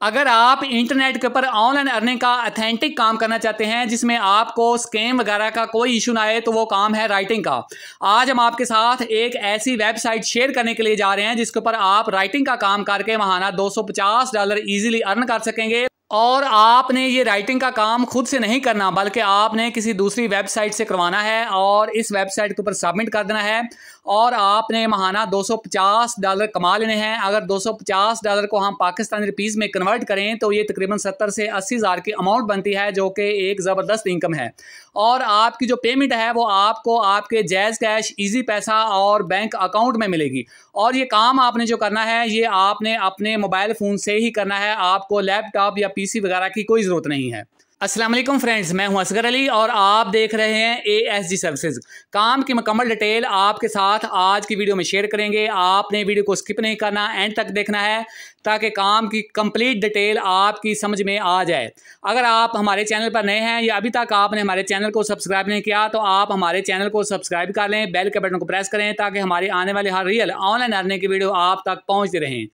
अगर आप इंटरनेट के ऊपर ऑनलाइन अर्निंग का ऑथेंटिक काम करना चाहते हैं जिसमें आपको स्कैम वगैरह का कोई इशू ना आए तो वो काम है राइटिंग का। आज हम आपके साथ एक ऐसी वेबसाइट शेयर करने के लिए जा रहे हैं जिसके ऊपर आप राइटिंग का काम करके महाना $250 इजीली अर्न कर सकेंगे। और आपने ये राइटिंग का काम खुद से नहीं करना बल्कि आपने किसी दूसरी वेबसाइट से करवाना है और इस वेबसाइट के ऊपर सबमिट कर देना है और आपने महाना $250 कमा लेने हैं। अगर $250 को हम पाकिस्तानी रुपीज़ में कन्वर्ट करें तो ये तकरीबन 70 से 80 हज़ार की अमाउंट बनती है, जो कि एक ज़बरदस्त इनकम है। और आपकी जो पेमेंट है वो आपको आपके जैज़ कैश, इजी पैसा और बैंक अकाउंट में मिलेगी। और ये काम आपने जो करना है ये आपने अपने मोबाइल फ़ोन से ही करना है, आपको लैपटॉप या पीसी वगैरह की कोई ज़रूरत नहीं है। अस्सलाम वालेकुम फ्रेंड्स, मैं हूं असगर अली और आप देख रहे हैं ASG सर्विसेज। काम की मुकम्मल डिटेल आपके साथ आज की वीडियो में शेयर करेंगे। आपने वीडियो को स्किप नहीं करना, एंड तक देखना है ताकि काम की कंप्लीट डिटेल आपकी समझ में आ जाए। अगर आप हमारे चैनल पर नए हैं या अभी तक आपने हमारे चैनल को सब्सक्राइब नहीं किया तो आप हमारे चैनल को सब्सक्राइब कर लें, बेल के बटन को प्रेस करें ताकि हमारी आने वाले हर रियल ऑनलाइन अर्निंग की वीडियो आप तक पहुँचती रहें।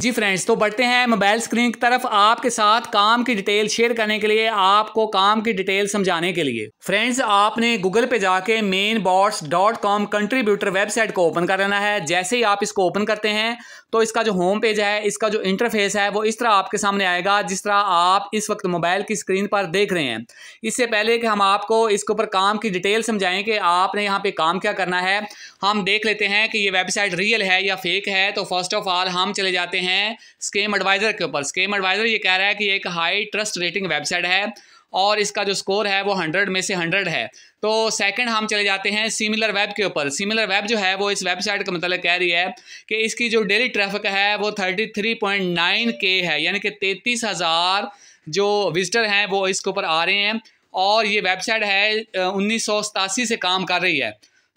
जी फ्रेंड्स, तो बढ़ते हैं मोबाइल स्क्रीन की तरफ आपके साथ काम की डिटेल शेयर करने के लिए, आपको काम की डिटेल समझाने के लिए। फ्रेंड्स, आपने गूगल पे जाके mainbots.com कंट्रीब्यूटर वेबसाइट को ओपन कर लेना है। जैसे ही आप इसको ओपन करते हैं तो इसका जो होम पेज है, इसका जो इंटरफेस है वो इस तरह आपके सामने आएगा जिस तरह आप इस वक्त मोबाइल की स्क्रीन पर देख रहे हैं। इससे पहले कि हम आपको इसके ऊपर काम की डिटेल समझाएं कि आपने यहाँ पे काम क्या करना है, हम देख लेते हैं कि ये वेबसाइट रियल है या फेक है। तो फर्स्ट ऑफ ऑल हम चले जाते हैं स्कैम एडवाइजर के ऊपर। स्कैम एडवाइजर ये कह रहा है कि एक हाई ट्रस्ट रेटिंग वेबसाइट है और इसका जो स्कोर है वो 100 में से 100 है। तो सेकंड हम चले जाते हैं सिमिलर वेब के ऊपर। सिमिलर वेब जो है वो इस वेबसाइट का मतलब कह रही है कि इसकी जो डेली ट्रैफिक है वो 33.9K है, यानी कि 33,000 जो विजिटर हैं वो इसके ऊपर आ रहे हैं। और ये वेबसाइट है 1987 से काम कर रही है।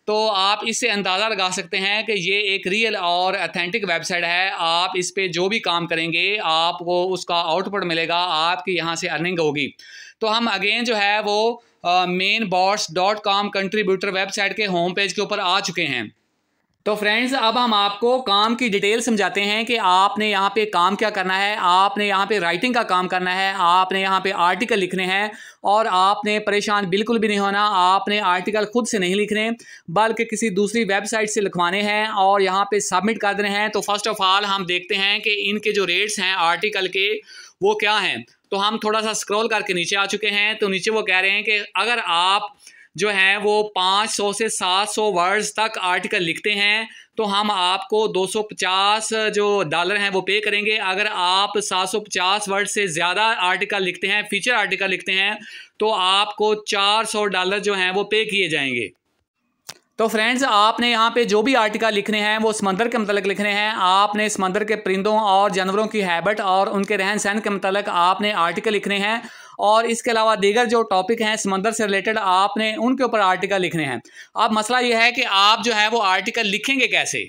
तो आप इससे अंदाज़ा लगा सकते हैं कि ये एक रियल और ऑथेंटिक वेबसाइट है। आप इस पे जो भी काम करेंगे आपको उसका आउटपुट मिलेगा, आपकी यहाँ से अर्निंग होगी। तो हम अगेन जो है वो mainbots.com कंट्रीब्यूटर वेबसाइट के होम पेज के ऊपर आ चुके हैं। तो फ्रेंड्स, अब हम आपको काम की डिटेल समझाते हैं कि आपने यहाँ पे काम क्या करना है। आपने यहाँ पे राइटिंग का काम करना है, आपने यहाँ पे आर्टिकल लिखने हैं और आपने परेशान बिल्कुल भी नहीं होना। आपने आर्टिकल खुद से नहीं लिखने बल्कि किसी दूसरी वेबसाइट से लिखवाने हैं और यहाँ पे सबमिट कर देने हैं। तो फर्स्ट ऑफ ऑल हम देखते हैं कि इनके जो रेट्स हैं आर्टिकल के वो क्या हैं। तो हम थोड़ा सा स्क्रॉल करके नीचे आ चुके हैं। तो नीचे वो कह रहे हैं कि अगर आप जो है वो 500 से 700 वर्ड्स तक आर्टिकल लिखते हैं तो हम आपको $250 जो डॉलर हैं वो पे करेंगे। अगर आप 750 वर्ड से ज़्यादा आर्टिकल लिखते हैं, फीचर आर्टिकल लिखते हैं, तो आपको $400 जो हैं वो पे किए जाएंगे। तो फ्रेंड्स, आपने यहाँ पे जो भी आर्टिकल लिखने हैं वो समंदर के मतलब लिखने हैं। आपने समंदर के परिंदों और जानवरों की हैबिट और उनके रहन सहन के मतलब आपने आर्टिकल लिखने हैं। और इसके अलावा दीगर जो टॉपिक हैं समंदर से रिलेटेड आपने उनके ऊपर आर्टिकल लिखने हैं। अब मसला यह है कि आप जो है वो आर्टिकल लिखेंगे कैसे।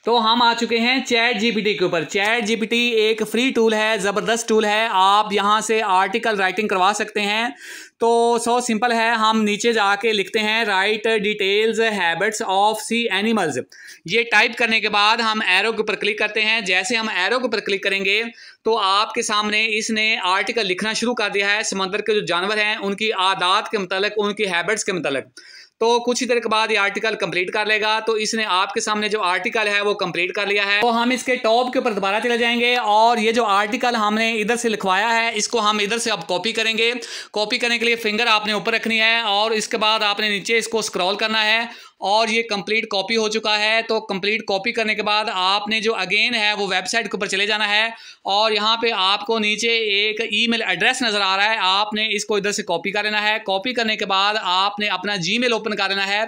तो हम आ चुके हैं चैट जीपीटी के ऊपर। चैट जीपीटी एक फ्री टूल है, ज़बरदस्त टूल है। आप यहाँ से आर्टिकल राइटिंग करवा सकते हैं। तो सो सिंपल है, हम नीचे जाके लिखते हैं write details habits of sea animals. ये टाइप करने के बाद हम एरो के ऊपर क्लिक करते हैं। जैसे हम एरो के ऊपर क्लिक करेंगे तो आपके सामने इसने आर्टिकल लिखना शुरू कर दिया है समंदर के जो जानवर हैं उनकी आदात के मतलब, उनकी हैबिट्स के मतलब। तो कुछ ही देर के बाद ये आर्टिकल कंप्लीट कर लेगा। तो इसने आपके सामने जो आर्टिकल है वो कंप्लीट कर लिया है। तो हम इसके टॉप के ऊपर दोबारा चले जाएंगे और ये जो आर्टिकल हमने इधर से लिखवाया है इसको हम इधर से अब कॉपी करेंगे। कॉपी करने के लिए फिंगर आपने ऊपर रखनी है और इसके बाद आपने नीचे इसको स्क्रॉल करना है और ये कंप्लीट कॉपी हो चुका है। तो कंप्लीट कॉपी करने के बाद आपने जो अगेन है वो वेबसाइट के ऊपर चले जाना है और यहाँ पे आपको नीचे एक ईमेल एड्रेस नज़र आ रहा है, आपने इसको इधर से कॉपी कर लेना है। कॉपी करने के बाद आपने अपना जीमेल ओपन कर लेना है।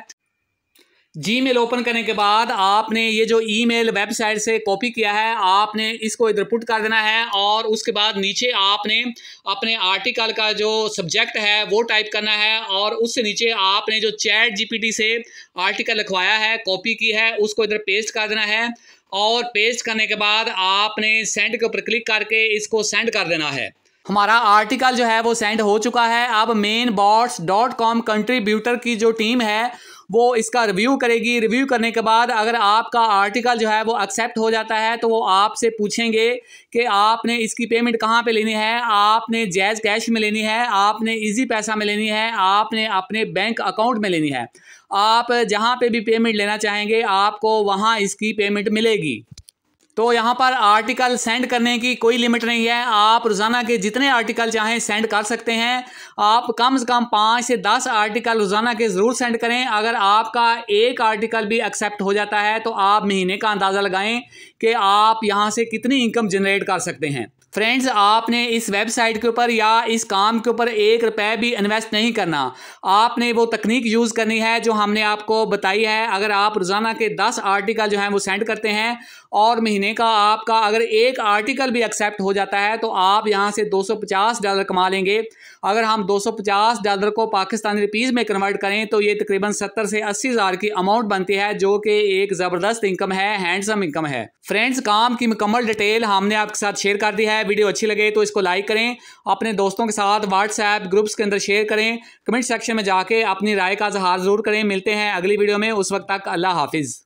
जीमेल ओपन करने के बाद आपने ये जो ईमेल वेबसाइट से कॉपी किया है आपने इसको इधर पुट कर देना है और उसके बाद नीचे आपने अपने आर्टिकल का जो सब्जेक्ट है वो टाइप करना है और उससे नीचे आपने जो चैट जीपीटी से आर्टिकल लिखवाया है, कॉपी की है, उसको इधर पेस्ट कर देना है। और पेस्ट करने के बाद आपने सेंड के ऊपर क्लिक करके इसको सेंड कर देना है। हमारा आर्टिकल जो है वो सेंड हो चुका है। अब mainbots.com कंट्रीब्यूटर की जो टीम है वो इसका रिव्यू करेगी। रिव्यू करने के बाद अगर आपका आर्टिकल जो है वो एक्सेप्ट हो जाता है तो वो आपसे पूछेंगे कि आपने इसकी पेमेंट कहाँ पे लेनी है, आपने जैज़ कैश में लेनी है, आपने इजी पैसा में लेनी है, आपने अपने बैंक अकाउंट में लेनी है। आप जहाँ पे भी पेमेंट लेना चाहेंगे आपको वहाँ इसकी पेमेंट मिलेगी। तो यहाँ पर आर्टिकल सेंड करने की कोई लिमिट नहीं है, आप रोज़ाना के जितने आर्टिकल चाहें सेंड कर सकते हैं। आप कम से कम 5 से 10 आर्टिकल रोज़ाना के ज़रूर सेंड करें। अगर आपका एक आर्टिकल भी एक्सेप्ट हो जाता है तो आप महीने का अंदाज़ा लगाएं कि आप यहाँ से कितनी इनकम जनरेट कर सकते हैं। फ्रेंड्स, आपने इस वेबसाइट के ऊपर या इस काम के ऊपर 1 रुपये भी इन्वेस्ट नहीं करना। आपने वो तकनीक यूज़ करनी है जो हमने आपको बताई है। अगर आप रोज़ाना के 10 आर्टिकल जो हैं वो सेंड करते हैं और महीने का आपका अगर एक आर्टिकल भी एक्सेप्ट हो जाता है तो आप यहाँ से $250 कमा लेंगे। अगर हम $250 को पाकिस्तानी रुपीज़ में कन्वर्ट करें तो ये तकरीबन 70 से 80 हज़ार की अमाउंट बनती है, जो कि एक ज़बरदस्त इनकम है, हैंडसम इनकम है। फ्रेंड्स, काम की मुकम्मल डिटेल हमने आपके साथ शेयर कर दी है। वीडियो अच्छी लगे तो इसको लाइक करें, अपने दोस्तों के साथ व्हाट्सएप ग्रुप्स के अंदर शेयर करें, कमेंट सेक्शन में जाके अपनी राय का इज़हार ज़रूर करें। मिलते हैं अगली वीडियो में, उस वक्त तक अल्लाह हाफिज़।